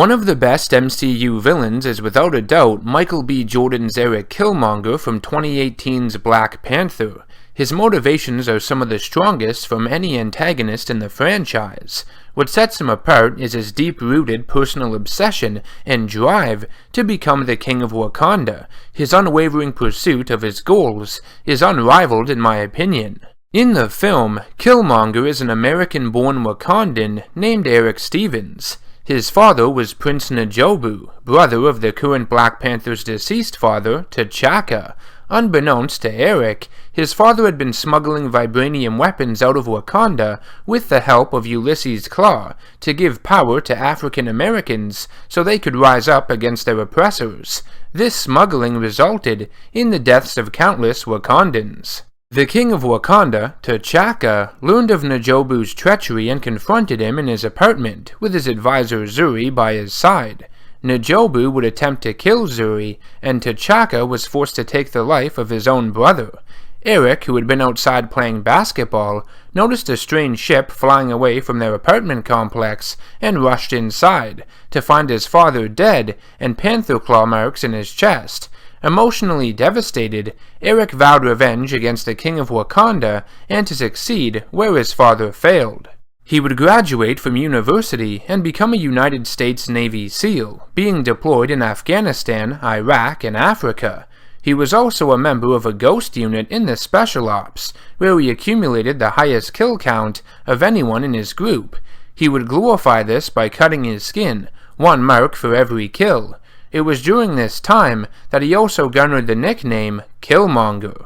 One of the best MCU villains is without a doubt Michael B. Jordan's Erik Killmonger from 2018's Black Panther. His motivations are some of the strongest from any antagonist in the franchise. What sets him apart is his deep-rooted personal obsession and drive to become the King of Wakanda. His unwavering pursuit of his goals is unrivaled in my opinion. In the film, Killmonger is an American-born Wakandan named Erik Stevens. His father was Prince N'Jobu, brother of the current Black Panther's deceased father, T'Chaka. Unbeknownst to Erik, his father had been smuggling vibranium weapons out of Wakanda with the help of Ulysses Klaue to give power to African Americans so they could rise up against their oppressors. This smuggling resulted in the deaths of countless Wakandans. The King of Wakanda, T'Chaka, learned of N'Jobu's treachery and confronted him in his apartment, with his advisor Zuri by his side. N'Jobu would attempt to kill Zuri, and T'Chaka was forced to take the life of his own brother. Erik, who had been outside playing basketball, noticed a strange ship flying away from their apartment complex and rushed inside, to find his father dead and panther claw marks in his chest. Emotionally devastated, Erik vowed revenge against the King of Wakanda and to succeed where his father failed. He would graduate from university and become a United States Navy SEAL, being deployed in Afghanistan, Iraq, and Africa. He was also a member of a ghost unit in the Special Ops, where he accumulated the highest kill count of anyone in his group. He would glorify this by cutting his skin, one mark for every kill. It was during this time that he also garnered the nickname Killmonger.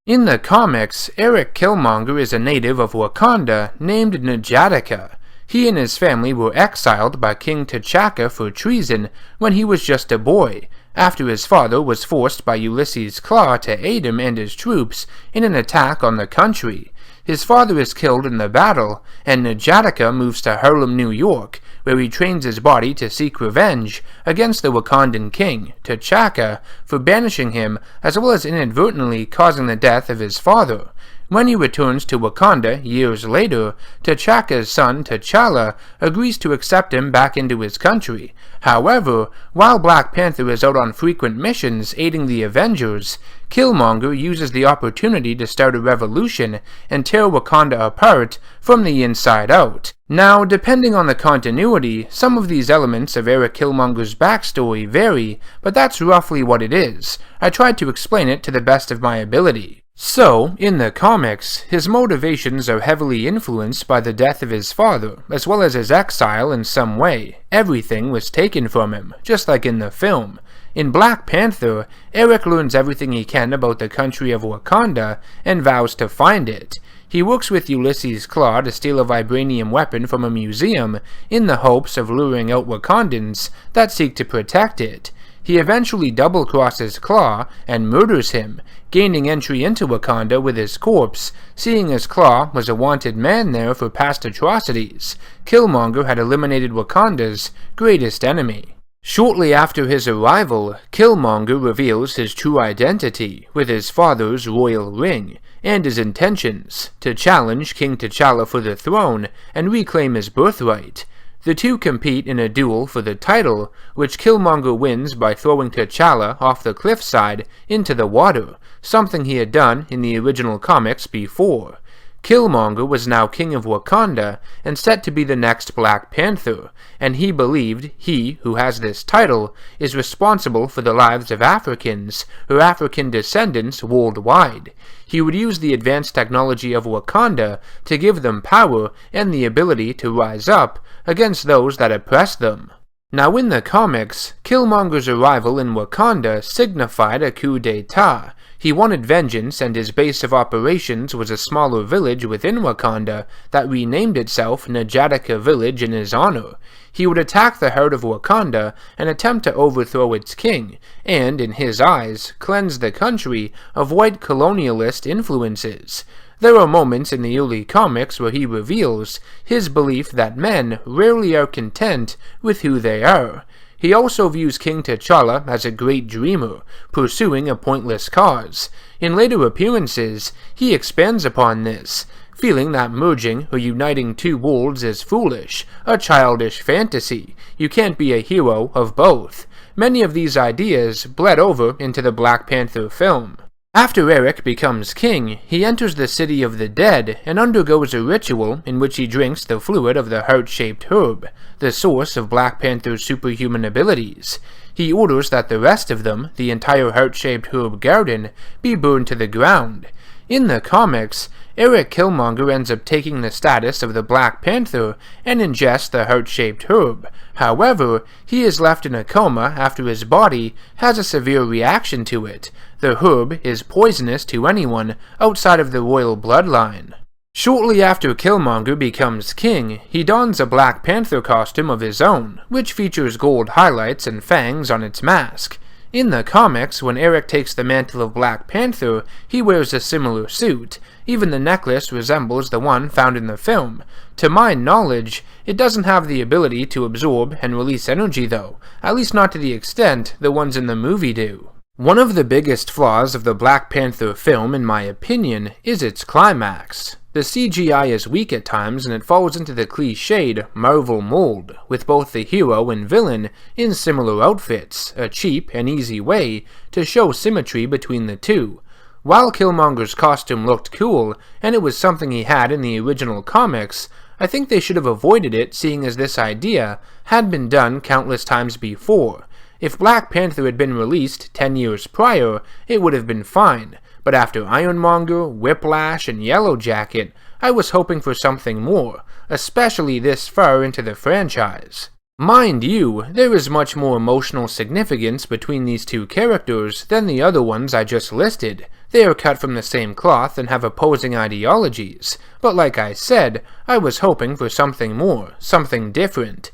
In the comics, Erik Killmonger is a native of Wakanda named N'Jadaka. He and his family were exiled by King T'Chaka for treason when he was just a boy, after his father was forced by Ulysses Klaue to aid him and his troops in an attack on the country. His father is killed in the battle, and N'Jadaka moves to Harlem, New York, where he trains his body to seek revenge against the Wakandan king, T'Chaka, for banishing him as well as inadvertently causing the death of his father. When he returns to Wakanda years later, T'Chaka's son T'Challa agrees to accept him back into his country. However, while Black Panther is out on frequent missions aiding the Avengers, Killmonger uses the opportunity to start a revolution and tear Wakanda apart from the inside out. Now, depending on the continuity, some of these elements of Erik Killmonger's backstory vary, but that's roughly what it is. I tried to explain it to the best of my ability. So, in the comics, his motivations are heavily influenced by the death of his father, as well as his exile in some way. Everything was taken from him, just like in the film. In Black Panther, Erik learns everything he can about the country of Wakanda and vows to find it. He works with Ulysses Klaue to steal a vibranium weapon from a museum in the hopes of luring out Wakandans that seek to protect it. He eventually double-crosses Klaue and murders him, gaining entry into Wakanda with his corpse, seeing as Klaue was a wanted man there for past atrocities. Killmonger had eliminated Wakanda's greatest enemy. Shortly after his arrival, Killmonger reveals his true identity with his father's royal ring, and his intentions to challenge King T'Challa for the throne and reclaim his birthright. The two compete in a duel for the title, which Killmonger wins by throwing T'Challa off the cliffside into the water, something he had done in the original comics before. Killmonger was now King of Wakanda and set to be the next Black Panther, and he believed he, who has this title, is responsible for the lives of Africans or African descendants worldwide. He would use the advanced technology of Wakanda to give them power and the ability to rise up against those that oppress them. Now in the comics, Killmonger's arrival in Wakanda signified a coup d'etat. He wanted vengeance, and his base of operations was a smaller village within Wakanda that renamed itself N'Jadaka Village in his honor. He would attack the heart of Wakanda and attempt to overthrow its king, and, in his eyes, cleanse the country of white colonialist influences. There are moments in the early comics where he reveals his belief that men rarely are content with who they are. He also views King T'Challa as a great dreamer, pursuing a pointless cause. In later appearances, he expands upon this. feeling that merging or uniting two worlds is foolish, a childish fantasy. You can't be a hero of both. Many of these ideas bled over into the Black Panther film. After Erik becomes king, he enters the city of the dead and undergoes a ritual in which he drinks the fluid of the heart-shaped herb, the source of Black Panther's superhuman abilities. He orders that the rest of them, the entire heart-shaped herb garden, be burned to the ground. In the comics, Erik Killmonger ends up taking the status of the Black Panther and ingests the heart-shaped herb. However, he is left in a coma after his body has a severe reaction to it. The herb is poisonous to anyone outside of the royal bloodline. Shortly after Killmonger becomes king, he dons a Black Panther costume of his own, which features gold highlights and fangs on its mask. In the comics, when Erik takes the mantle of Black Panther, he wears a similar suit. Even the necklace resembles the one found in the film. To my knowledge, it doesn't have the ability to absorb and release energy though, at least not to the extent the ones in the movie do. One of the biggest flaws of the Black Panther film, in my opinion, is its climax. The CGI is weak at times and it falls into the cliched Marvel mold, with both the hero and villain in similar outfits, a cheap and easy way to show symmetry between the two. While Killmonger's costume looked cool, and it was something he had in the original comics, I think they should have avoided it, seeing as this idea had been done countless times before. If Black Panther had been released 10 years prior, it would have been fine, but after Ironmonger, Whiplash, and Yellow Jacket, I was hoping for something more, especially this far into the franchise. Mind you, there is much more emotional significance between these two characters than the other ones I just listed. They are cut from the same cloth and have opposing ideologies, but like I said, I was hoping for something more, something different.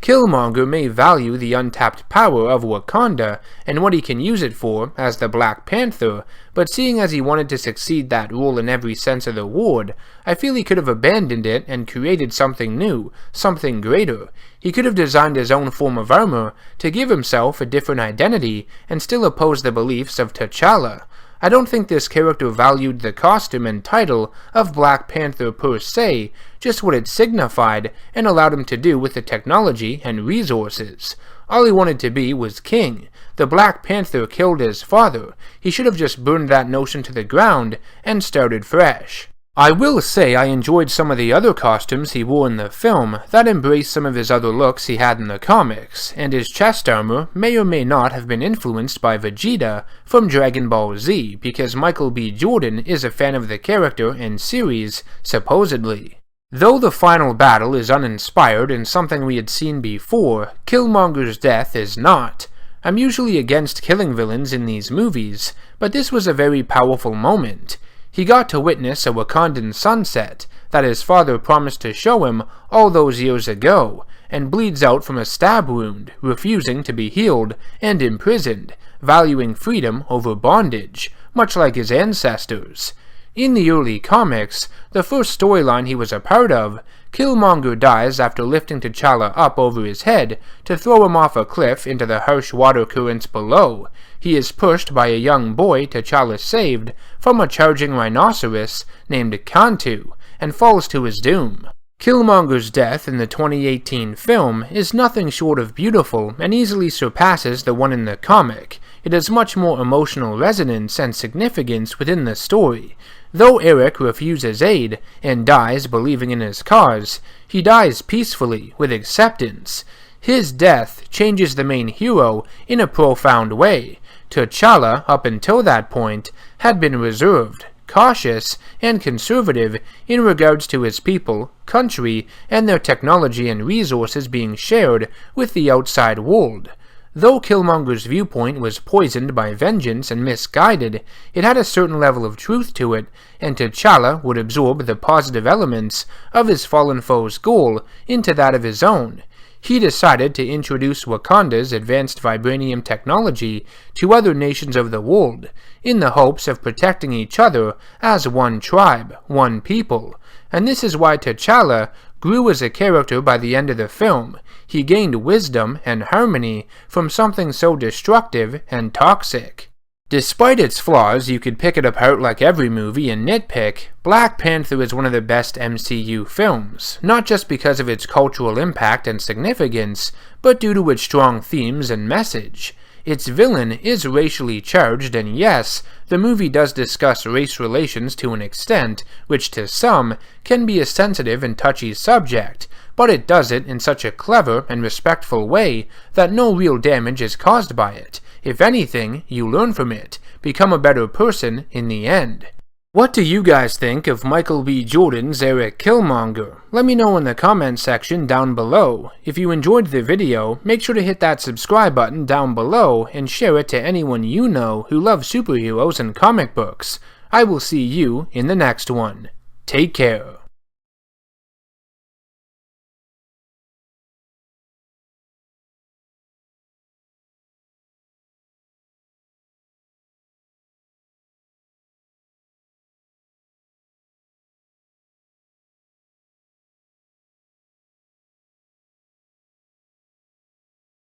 Killmonger may value the untapped power of Wakanda and what he can use it for as the Black Panther, but seeing as he wanted to succeed that role in every sense of the word, I feel he could have abandoned it and created something new, something greater. He could have designed his own form of armor to give himself a different identity and still oppose the beliefs of T'Challa. I don't think this character valued the costume and title of Black Panther per se, just what it signified and allowed him to do with the technology and resources. All he wanted to be was king. The Black Panther killed his father. He should have just burned that notion to the ground and started fresh. I will say I enjoyed some of the other costumes he wore in the film that embraced some of his other looks he had in the comics, and his chest armor may or may not have been influenced by Vegeta from Dragon Ball Z, because Michael B. Jordan is a fan of the character and series, supposedly. Though the final battle is uninspired and something we had seen before, Killmonger's death is not. I'm usually against killing villains in these movies, but this was a very powerful moment. He got to witness a Wakandan sunset that his father promised to show him all those years ago, and bleeds out from a stab wound, refusing to be healed and imprisoned, valuing freedom over bondage, much like his ancestors. In the early comics, the first storyline he was a part of, Killmonger dies after lifting T'Challa up over his head to throw him off a cliff into the harsh water currents below. He is pushed by a young boy T'Challa saved from a charging rhinoceros named Kantu, and falls to his doom. Killmonger's death in the 2018 film is nothing short of beautiful and easily surpasses the one in the comic. It has much more emotional resonance and significance within the story. Though Erik refuses aid and dies believing in his cause, he dies peacefully, with acceptance. His death changes the main hero in a profound way. T'Challa, up until that point, had been reserved, cautious, and conservative in regards to his people, country, and their technology and resources being shared with the outside world. Though Killmonger's viewpoint was poisoned by vengeance and misguided, it had a certain level of truth to it, and T'Challa would absorb the positive elements of his fallen foe's goal into that of his own. He decided to introduce Wakanda's advanced vibranium technology to other nations of the world, in the hopes of protecting each other as one tribe, one people. And this is why T'Challa grew as a character by the end of the film. He gained wisdom and harmony from something so destructive and toxic. Despite its flaws, you could pick it apart like every movie and nitpick. Black Panther is one of the best MCU films, not just because of its cultural impact and significance, but due to its strong themes and message. Its villain is racially charged, and yes, the movie does discuss race relations to an extent, which to some can be a sensitive and touchy subject, but it does it in such a clever and respectful way that no real damage is caused by it. If anything, you learn from it, become a better person in the end. What do you guys think of Michael B. Jordan's Erik Killmonger? Let me know in the comment section down below. If you enjoyed the video, make sure to hit that subscribe button down below and share it to anyone you know who loves superheroes and comic books. I will see you in the next one. Take care.